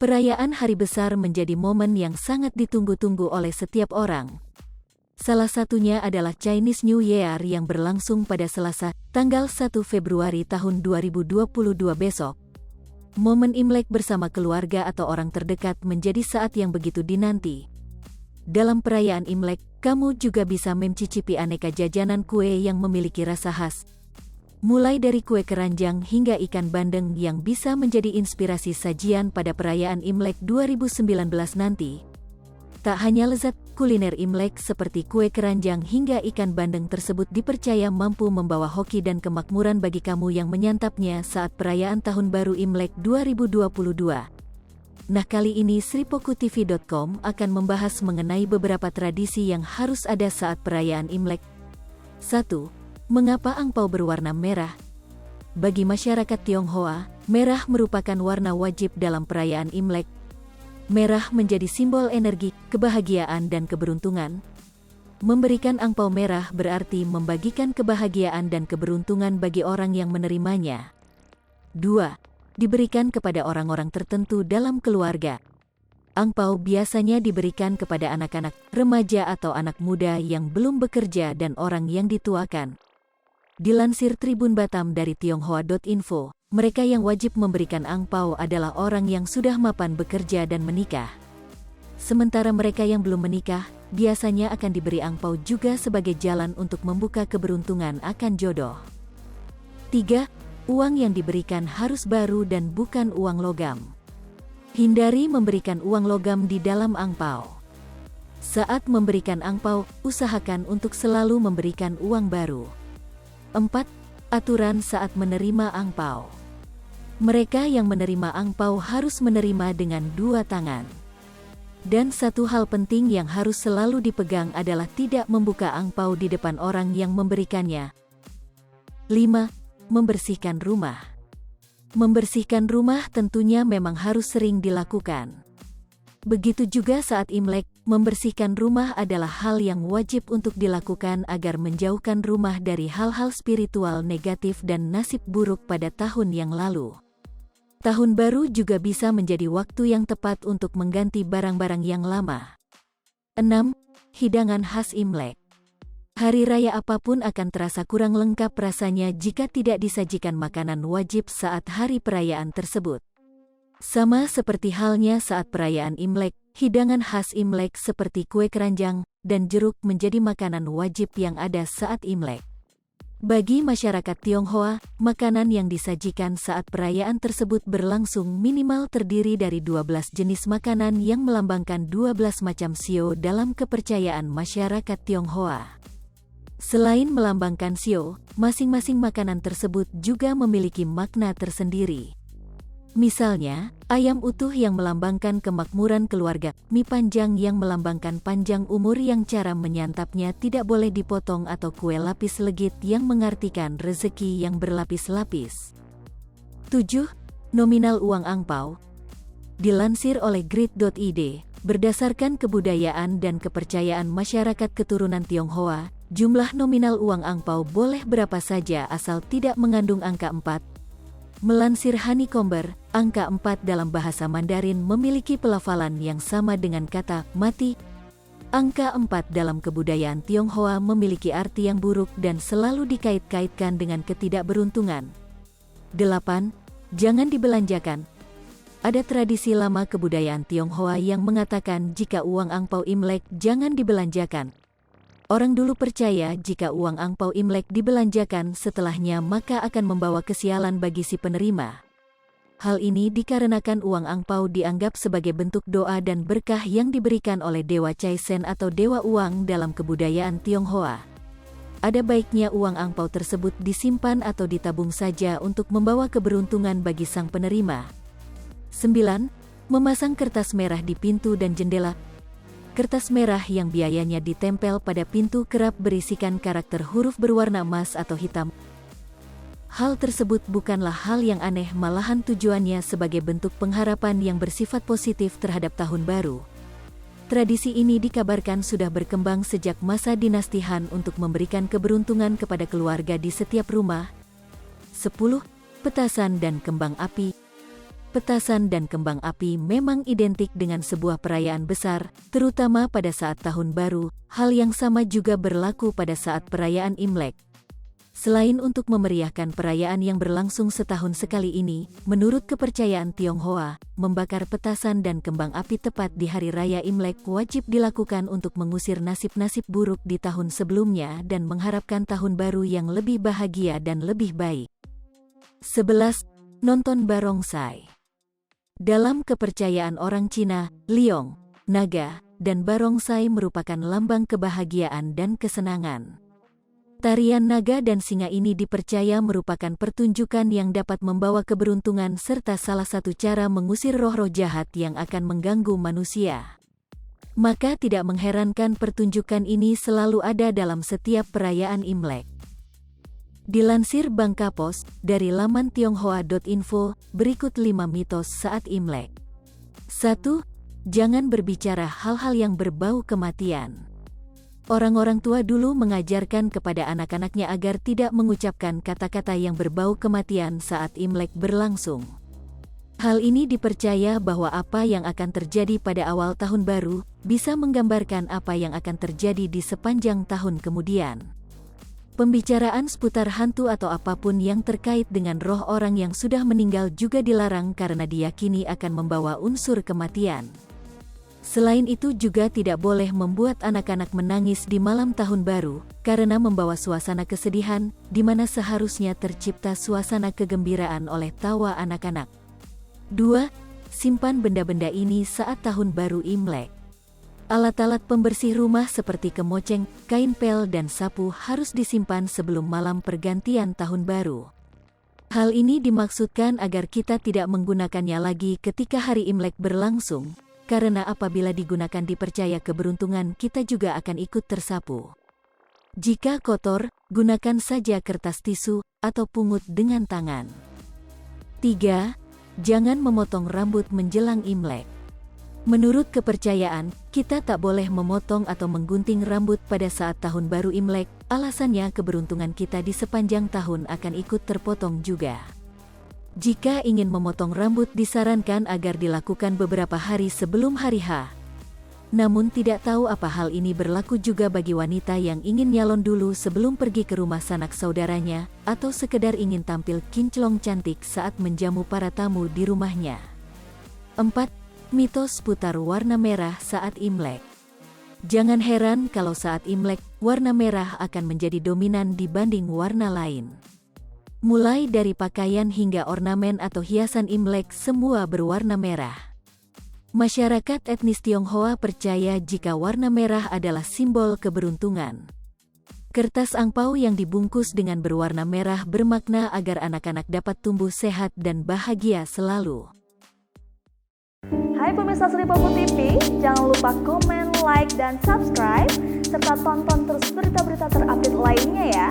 Perayaan hari besar menjadi momen yang sangat ditunggu-tunggu oleh setiap orang. Salah satunya adalah Chinese New Year yang berlangsung pada Selasa, tanggal 1 Februari tahun 2022 besok. Momen Imlek bersama keluarga atau orang terdekat menjadi saat yang begitu dinanti. Dalam perayaan Imlek, kamu juga bisa mencicipi aneka jajanan kue yang memiliki rasa khas. Mulai dari kue keranjang hingga ikan bandeng yang bisa menjadi inspirasi sajian pada perayaan Imlek 2019 nanti. Tak hanya lezat, kuliner Imlek seperti kue keranjang hingga ikan bandeng tersebut dipercaya mampu membawa hoki dan kemakmuran bagi kamu yang menyantapnya saat perayaan Tahun Baru Imlek 2022. Nah, kali ini sripokutv.com akan membahas mengenai beberapa tradisi yang harus ada saat perayaan Imlek. 1. Mengapa angpau berwarna merah? Bagi masyarakat Tionghoa, merah merupakan warna wajib dalam perayaan Imlek. Merah menjadi simbol energi, kebahagiaan dan keberuntungan. Memberikan angpau merah berarti membagikan kebahagiaan dan keberuntungan bagi orang yang menerimanya. 2. Diberikan kepada orang-orang tertentu dalam keluarga. Angpau biasanya diberikan kepada anak-anak, remaja atau anak muda yang belum bekerja dan orang yang dituakan. Dilansir Tribun Batam dari tionghoa.info, mereka yang wajib memberikan angpau adalah orang yang sudah mapan bekerja dan menikah. Sementara mereka yang belum menikah, biasanya akan diberi angpau juga sebagai jalan untuk membuka keberuntungan akan jodoh. 3. Uang yang diberikan harus baru dan bukan uang logam. Hindari memberikan uang logam di dalam angpau. Saat memberikan angpau, usahakan untuk selalu memberikan uang baru. 4. Aturan saat menerima angpau. Mereka yang menerima angpau harus menerima dengan dua tangan. Dan satu hal penting yang harus selalu dipegang adalah tidak membuka angpau di depan orang yang memberikannya. 5. Membersihkan rumah. Membersihkan rumah tentunya memang harus sering dilakukan. Begitu juga saat Imlek, membersihkan rumah adalah hal yang wajib untuk dilakukan agar menjauhkan rumah dari hal-hal spiritual negatif dan nasib buruk pada tahun yang lalu. Tahun baru juga bisa menjadi waktu yang tepat untuk mengganti barang-barang yang lama. 6. Hidangan khas Imlek. Hari raya apapun akan terasa kurang lengkap rasanya jika tidak disajikan makanan wajib saat hari perayaan tersebut. Sama seperti halnya saat perayaan Imlek, hidangan khas Imlek seperti kue keranjang dan jeruk menjadi makanan wajib yang ada saat Imlek. Bagi masyarakat Tionghoa, makanan yang disajikan saat perayaan tersebut berlangsung minimal terdiri dari 12 jenis makanan yang melambangkan 12 macam shio dalam kepercayaan masyarakat Tionghoa. Selain melambangkan shio, masing-masing makanan tersebut juga memiliki makna tersendiri. Misalnya, ayam utuh yang melambangkan kemakmuran keluarga, mie panjang yang melambangkan panjang umur yang cara menyantapnya tidak boleh dipotong atau kue lapis legit yang mengartikan rezeki yang berlapis-lapis. 7. Nominal uang angpau. Dilansir oleh grid.id, berdasarkan kebudayaan dan kepercayaan masyarakat keturunan Tionghoa, jumlah nominal uang angpau boleh berapa saja asal tidak mengandung angka 4. Melansir Honeycomber, angka 4 dalam bahasa Mandarin memiliki pelafalan yang sama dengan kata mati. Angka 4 dalam kebudayaan Tionghoa memiliki arti yang buruk dan selalu dikait-kaitkan dengan ketidakberuntungan. 8. Jangan dibelanjakan. Ada tradisi lama kebudayaan Tionghoa yang mengatakan jika uang angpau Imlek jangan dibelanjakan. Orang dulu percaya jika uang angpau Imlek dibelanjakan setelahnya maka akan membawa kesialan bagi si penerima. Hal ini dikarenakan uang angpau dianggap sebagai bentuk doa dan berkah yang diberikan oleh Dewa Cai Sen atau Dewa Uang dalam kebudayaan Tionghoa. Ada baiknya uang angpau tersebut disimpan atau ditabung saja untuk membawa keberuntungan bagi sang penerima. 9. Memasang kertas merah di pintu dan jendela. Kertas merah yang biayanya ditempel pada pintu kerap berisikan karakter huruf berwarna emas atau hitam. Hal tersebut bukanlah hal yang aneh, malahan tujuannya sebagai bentuk pengharapan yang bersifat positif terhadap tahun baru. Tradisi ini dikabarkan sudah berkembang sejak masa dinasti Han untuk memberikan keberuntungan kepada keluarga di setiap rumah. 10. Petasan dan kembang api. petasan dan kembang api memang identik dengan sebuah perayaan besar, terutama pada saat Tahun Baru. Hal yang sama juga berlaku pada saat perayaan Imlek. Selain untuk memeriahkan perayaan yang berlangsung setahun sekali ini, menurut kepercayaan Tionghoa, membakar petasan dan kembang api tepat di Hari Raya Imlek wajib dilakukan untuk mengusir nasib-nasib buruk di tahun sebelumnya dan mengharapkan tahun baru yang lebih bahagia dan lebih baik. 11. Nonton barongsai. Dalam kepercayaan orang Cina, liong, naga, dan barongsai merupakan lambang kebahagiaan dan kesenangan. Tarian naga dan singa ini dipercaya merupakan pertunjukan yang dapat membawa keberuntungan serta salah satu cara mengusir roh-roh jahat yang akan mengganggu manusia. Maka tidak mengherankan pertunjukan ini selalu ada dalam setiap perayaan Imlek. Dilansir Bangka Post, dari laman tionghoa.info, berikut 5 mitos saat Imlek. 1. Jangan berbicara hal-hal yang berbau kematian. Orang-orang tua dulu mengajarkan kepada anak-anaknya agar tidak mengucapkan kata-kata yang berbau kematian saat Imlek berlangsung. Hal ini dipercaya bahwa apa yang akan terjadi pada awal tahun baru, bisa menggambarkan apa yang akan terjadi di sepanjang tahun kemudian. Pembicaraan seputar hantu atau apapun yang terkait dengan roh orang yang sudah meninggal juga dilarang karena diyakini akan membawa unsur kematian. Selain itu juga tidak boleh membuat anak-anak menangis di malam tahun baru, karena membawa suasana kesedihan, di mana seharusnya tercipta suasana kegembiraan oleh tawa anak-anak. 2. Simpan benda-benda ini saat tahun baru Imlek. Alat-alat pembersih rumah seperti kemoceng, kain pel dan sapu harus disimpan sebelum malam pergantian tahun baru. Hal ini dimaksudkan agar kita tidak menggunakannya lagi ketika hari Imlek berlangsung, karena apabila digunakan dipercaya keberuntungan kita juga akan ikut tersapu. Jika kotor, gunakan saja kertas tisu atau pungut dengan tangan. 3. Jangan memotong rambut menjelang Imlek. Menurut kepercayaan, kita tak boleh memotong atau menggunting rambut pada saat tahun baru Imlek, alasannya keberuntungan kita di sepanjang tahun akan ikut terpotong juga. Jika ingin memotong rambut disarankan agar dilakukan beberapa hari sebelum hari H. Namun tidak tahu apa hal ini berlaku juga bagi wanita yang ingin nyalon dulu sebelum pergi ke rumah sanak saudaranya, atau sekedar ingin tampil kinclong cantik saat menjamu para tamu di rumahnya. 4. Mitos seputar warna merah saat Imlek. Jangan heran kalau saat Imlek, warna merah akan menjadi dominan dibanding warna lain. Mulai dari pakaian hingga ornamen atau hiasan Imlek semua berwarna merah. Masyarakat etnis Tionghoa percaya jika warna merah adalah simbol keberuntungan. Kertas angpau yang dibungkus dengan berwarna merah bermakna agar anak-anak dapat tumbuh sehat dan bahagia selalu. Hai pemirsa Sri Popo TV, jangan lupa komen, like, dan subscribe, serta tonton terus berita-berita terupdate lainnya ya.